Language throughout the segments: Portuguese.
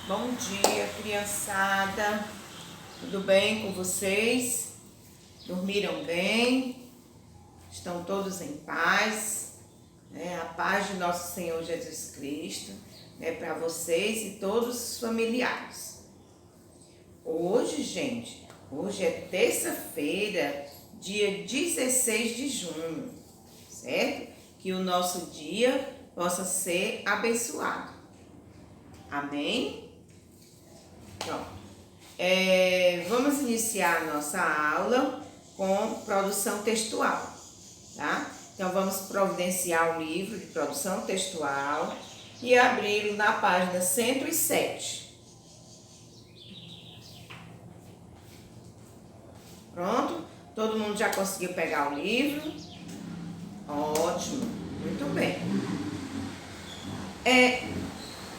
Bom dia, criançada. Tudo bem com vocês? Dormiram bem? Estão todos em paz? A paz de nosso Senhor Jesus Cristo para vocês e todos os familiares. Hoje, gente, é terça-feira, dia 16 de junho, certo? Que o nosso dia possa ser abençoado. Amém? Pronto. Vamos iniciar a nossa aula com produção textual, tá? Então, vamos providenciar o livro de produção textual e abri-lo na página 107. Pronto? Todo mundo já conseguiu pegar o livro? Ótimo, muito bem.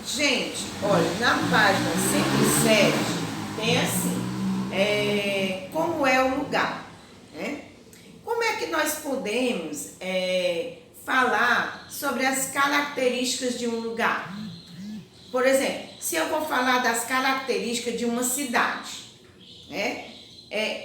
Gente, olha, na página 107 tem assim, como é o lugar, né? Como é que nós podemos falar sobre as características de um lugar? Por exemplo, se eu vou falar das características de uma cidade, né?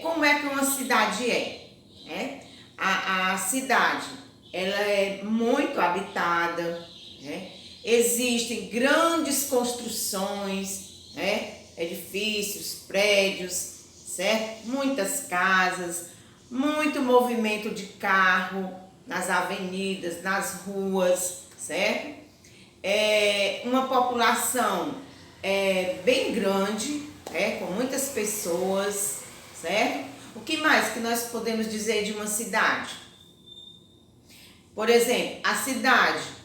Como é que uma cidade é? A cidade, ela é muito habitada, né? Existem grandes construções, né? Edifícios, prédios, certo? Muitas casas, muito movimento de carro nas avenidas, nas ruas, certo? Uma população bem grande, com muitas pessoas, certo? O que mais que nós podemos dizer de uma cidade? Por exemplo, a cidade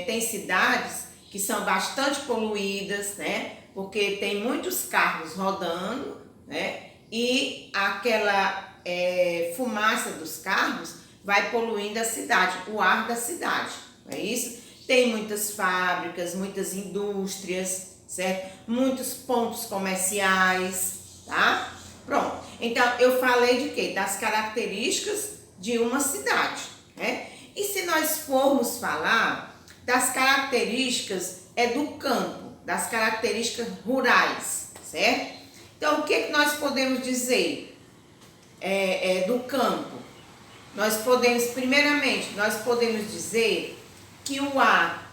tem cidades que são bastante poluídas, né? Porque tem muitos carros rodando, né? E aquela fumaça dos carros vai poluindo a cidade, o ar da cidade, não é isso? Tem muitas fábricas, muitas indústrias, certo? Muitos pontos comerciais, tá? Pronto. Então, eu falei de quê? Das características de uma cidade, né? E se nós formos falar das características do campo, das características rurais, certo? Então, o que nós podemos dizer do campo? Primeiramente, nós podemos dizer que o ar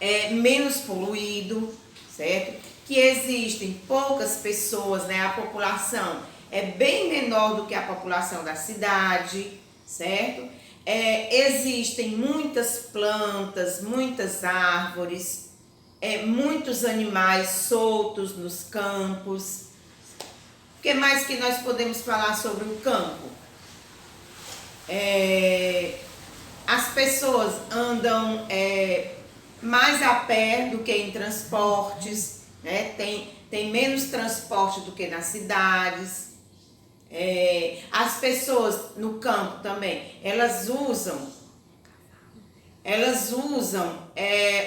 é menos poluído, certo? Que existem poucas pessoas, né? A população é bem menor do que a população da cidade, certo? Existem muitas plantas, muitas árvores, muitos animais soltos nos campos. O que mais que nós podemos falar sobre o campo? As pessoas andam mais a pé do que em transportes, né? Tem menos transporte do que nas cidades. As pessoas no campo também, elas usam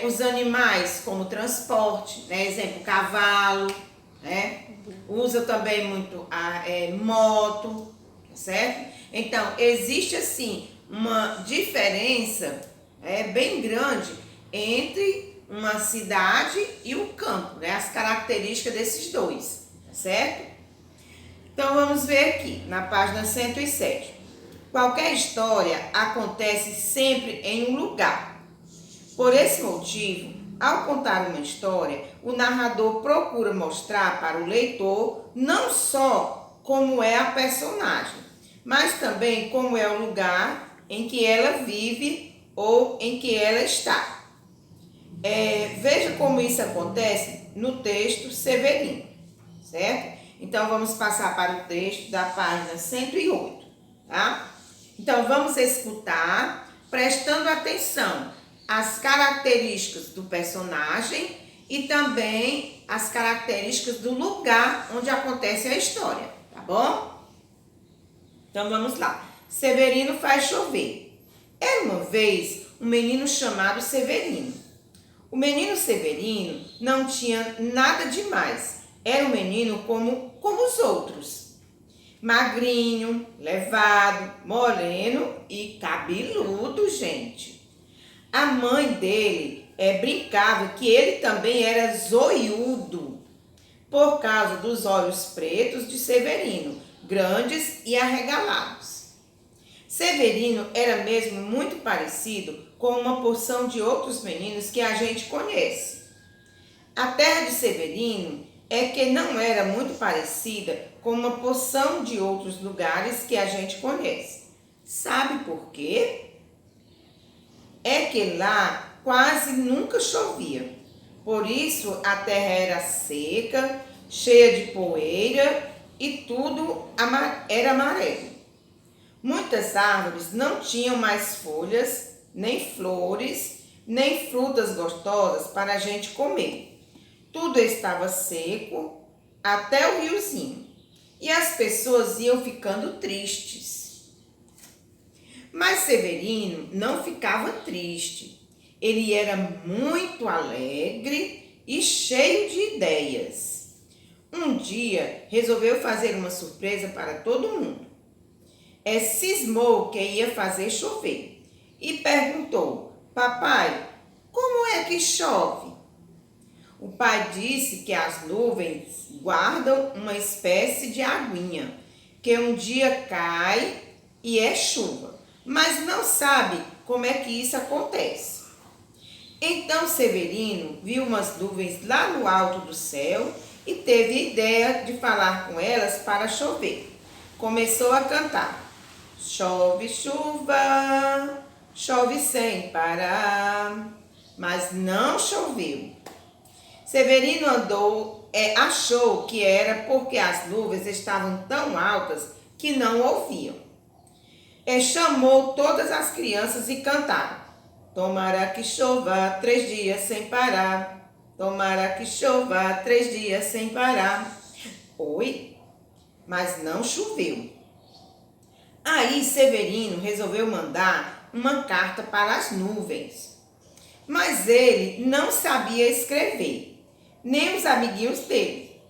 os animais como transporte, né? Exemplo, cavalo, né? Usa também muito a moto, certo? Então, existe assim uma diferença bem grande entre uma cidade e o campo, né? As características desses dois, certo? Então, vamos ver aqui, na página 107. Qualquer história acontece sempre em um lugar. Por esse motivo, ao contar uma história, o narrador procura mostrar para o leitor não só como é a personagem, mas também como é o lugar em que ela vive ou em que ela está. Veja como isso acontece no texto Severino, certo? Então, vamos passar para o texto da página 108, tá? Então, vamos escutar, prestando atenção às características do personagem e também às características do lugar onde acontece a história, tá bom? Então, vamos lá. Severino faz chover. Era uma vez um menino chamado Severino. O menino Severino não tinha nada demais. Era um menino como os outros. Magrinho, levado, moreno e cabeludo, gente. A mãe dele brincava que ele também era zoiudo, por causa dos olhos pretos de Severino, grandes e arregalados. Severino era mesmo muito parecido com uma porção de outros meninos que a gente conhece. A terra de Severino é que não era muito parecida com uma porção de outros lugares que a gente conhece. Sabe por quê? É que lá quase nunca chovia. Por isso a terra era seca, cheia de poeira e tudo era amarelo. Muitas árvores não tinham mais folhas, nem flores, nem frutas gostosas para a gente comer. Tudo estava seco, até o riozinho. E as pessoas iam ficando tristes. Mas Severino não ficava triste. Ele era muito alegre e cheio de ideias. Um dia resolveu fazer uma surpresa para todo mundo. Cismou que ia fazer chover e perguntou: Papai, como é que chove? O pai disse que as nuvens guardam uma espécie de aguinha, que um dia cai e é chuva, mas não sabe como é que isso acontece. Então Severino viu umas nuvens lá no alto do céu e teve a ideia de falar com elas para chover. Começou a cantar: chove chuva, chove sem parar, mas não choveu. Severino achou que era porque as nuvens estavam tão altas que não ouviam. Chamou todas as crianças e cantaram: tomara que chova 3 dias sem parar, tomara que chova 3 dias sem parar. Oi, mas não choveu. Aí Severino resolveu mandar uma carta para as nuvens. Mas ele não sabia escrever, nem os amiguinhos dele.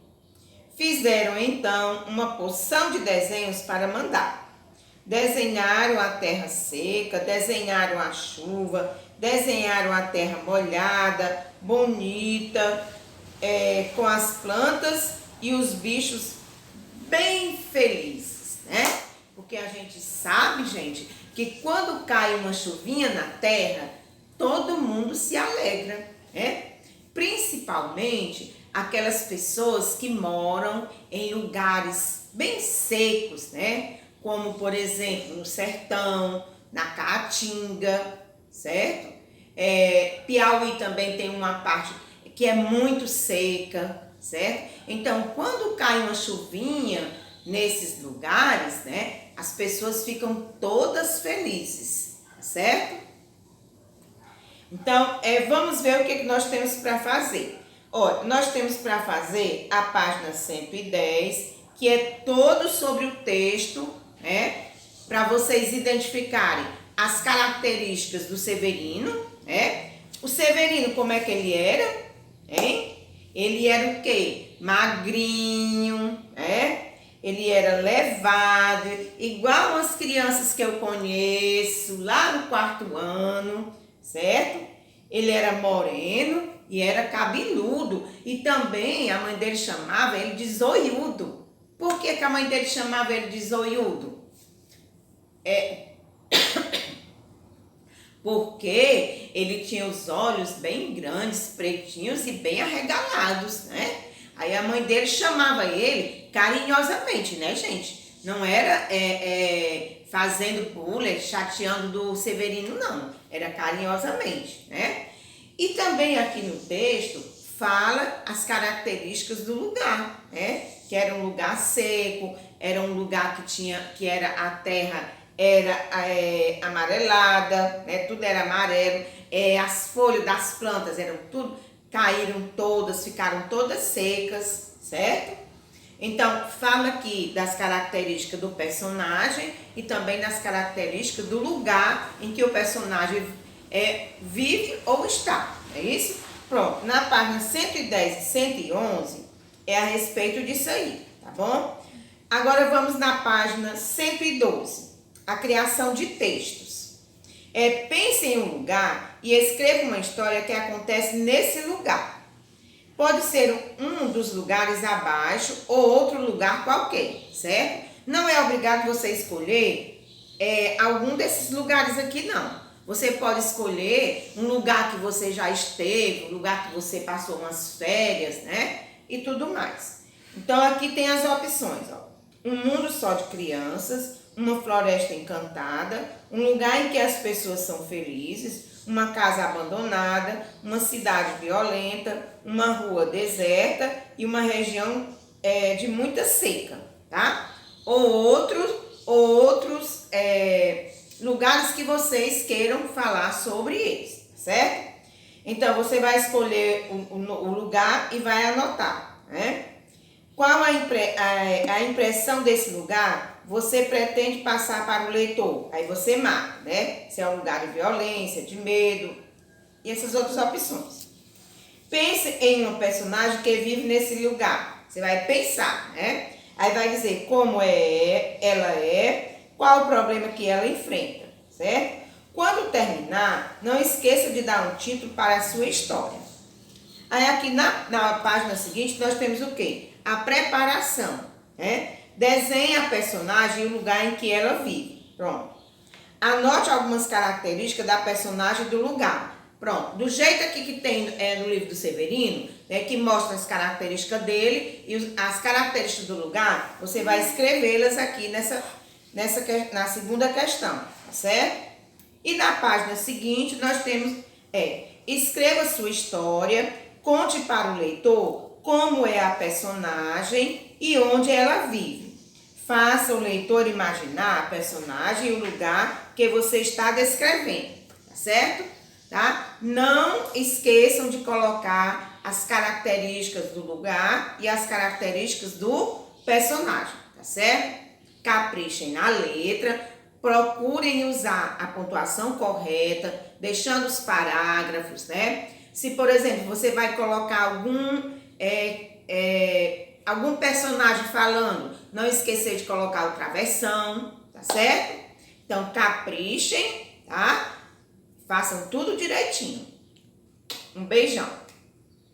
Fizeram então uma porção de desenhos para mandar. Desenharam a terra seca, desenharam a chuva, desenharam a terra molhada, bonita, com as plantas e os bichos bem felizes, né? Porque a gente sabe, gente, que quando cai uma chuvinha na terra, todo mundo se alegra, né? Principalmente aquelas pessoas que moram em lugares bem secos, né? Como, por exemplo, no sertão, na Caatinga, certo? Piauí também tem uma parte que é muito seca, certo? Então, quando cai uma chuvinha nesses lugares, né, as pessoas ficam todas felizes, certo? Então, vamos ver o que nós temos para fazer. Olha, nós temos para fazer a página 110, que é todo sobre o texto, né, para vocês identificarem as características do Severino, né? O Severino, como é que ele era? Hein? Ele era o quê? Magrinho, né? Ele era levado, igual as crianças que eu conheço lá no 4º ano, certo? Ele era moreno e era cabeludo. E também a mãe dele chamava ele de zoiudo. Por que a mãe dele chamava ele de zoiudo? Porque ele tinha os olhos bem grandes, pretinhos e bem arregalados, né? Aí a mãe dele chamava ele carinhosamente, né, gente? Não era fazendo bullying, chateando do Severino, não. Era carinhosamente, né? E também aqui no texto fala as características do lugar, né? Que era um lugar seco, era um lugar que era a terra era amarelada, né? Tudo era amarelo, as folhas das plantas eram tudo, caíram todas, ficaram todas secas, certo? Então, fala aqui das características do personagem e também das características do lugar em que o personagem vive ou está, é isso? Pronto, na página 110 e 111 é a respeito disso aí, tá bom? Agora vamos na página 112, a criação de textos. Pense em um lugar e escreva uma história que acontece nesse lugar. Pode ser um dos lugares abaixo ou outro lugar qualquer, certo? Não é obrigado você escolher algum desses lugares aqui, não. Você pode escolher um lugar que você já esteve, um lugar que você passou umas férias, né? E tudo mais. Então, aqui tem as opções, ó. Um mundo só de crianças, uma floresta encantada, um lugar em que as pessoas são felizes, uma casa abandonada, uma cidade violenta, uma rua deserta e uma região de muita seca, tá? Ou outros lugares que vocês queiram falar sobre eles, certo? Então, você vai escolher o lugar e vai anotar, né? Qual a impressão desse lugar você pretende passar para o leitor? Aí você marca, né? Se é um lugar de violência, de medo e essas outras opções. Pense em um personagem que vive nesse lugar. Você vai pensar, né? Aí vai dizer como ela é, qual o problema que ela enfrenta, certo? Quando terminar, não esqueça de dar um título para a sua história. Aí aqui na página seguinte nós temos o quê? A preparação, né? Desenhe a personagem e o lugar em que ela vive. Pronto. Anote algumas características da personagem e do lugar. Pronto. Do jeito aqui que tem no livro do Severino, né, que mostra as características dele e as características do lugar, você vai escrevê-las aqui na segunda questão, tá certo? E na página seguinte nós temos escreva sua história, conte para o leitor como é a personagem e onde ela vive. Faça o leitor imaginar a personagem e o lugar que você está descrevendo, tá certo? Tá? Não esqueçam de colocar as características do lugar e as características do personagem, tá certo? Caprichem na letra, procurem usar a pontuação correta, deixando os parágrafos, né? Se, por exemplo, você vai colocar algum personagem falando, não esquecer de colocar o travessão, tá certo? Então, caprichem, tá? Façam tudo direitinho. Um beijão.